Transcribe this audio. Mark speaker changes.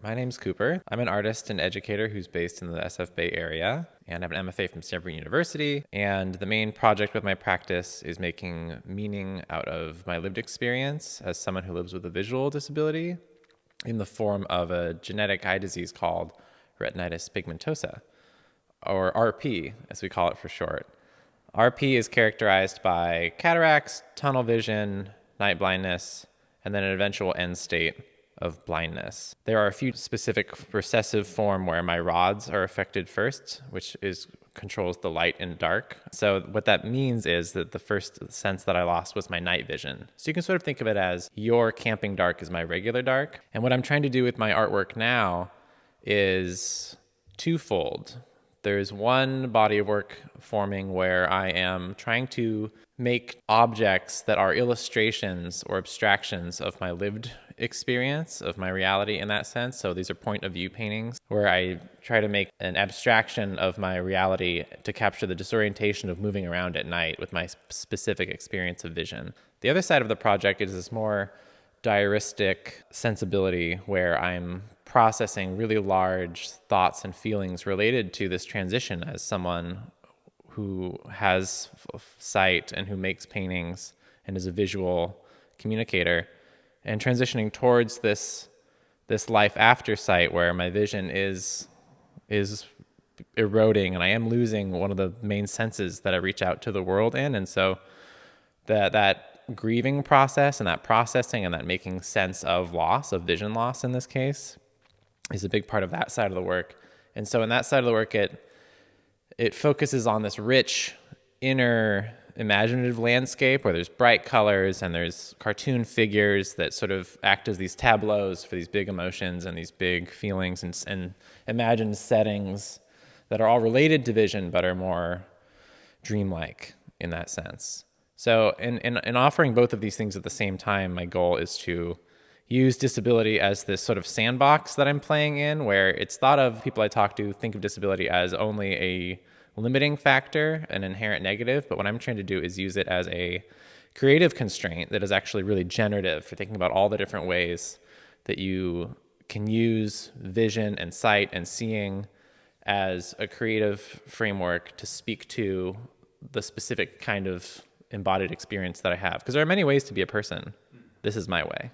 Speaker 1: My name's Cooper. I'm an artist and educator who's based in the SF Bay Area, and I have an MFA from Stanford University. And the main project with my practice is making meaning out of my lived experience as someone who lives with a visual disability in the form of a genetic eye disease called retinitis pigmentosa, or RP, as we call it for short. RP is characterized by cataracts, tunnel vision, night blindness, and then an eventual end state of blindness. There are a few specific recessive form where my rods are affected first, which controls the light and dark. So what that means is that the first sense that I lost was my night vision. So you can sort of think of it as your camping dark is my regular dark. And what I'm trying to do with my artwork now is twofold. There's one body of work forming where I am trying to make objects that are illustrations or abstractions of my lived experience, of my reality in that sense. So these are point of view paintings where I try to make an abstraction of my reality to capture the disorientation of moving around at night with my specific experience of vision. The other side of the project is this more diaristic sensibility where I'm processing really large thoughts and feelings related to this transition as someone who has sight and who makes paintings and is a visual communicator, and transitioning towards this life after sight where my vision is eroding and I am losing one of the main senses that I reach out to the world in. And so that grieving process and that processing and that making sense of loss, of vision loss in this case, is a big part of that side of the work. And so in that side of the work, it focuses on this rich inner imaginative landscape where there's bright colors and there's cartoon figures that sort of act as these tableaus for these big emotions and these big feelings and imagined settings that are all related to vision but are more dreamlike in that sense. So in offering both of these things at the same time, my goal is to use disability as this sort of sandbox that I'm playing in, where it's thought of, people I talk to think of disability as only a limiting factor, an inherent negative, but what I'm trying to do is use it as a creative constraint that is actually really generative for thinking about all the different ways that you can use vision and sight and seeing as a creative framework to speak to the specific kind of embodied experience that I have. Because there are many ways to be a person. This is my way.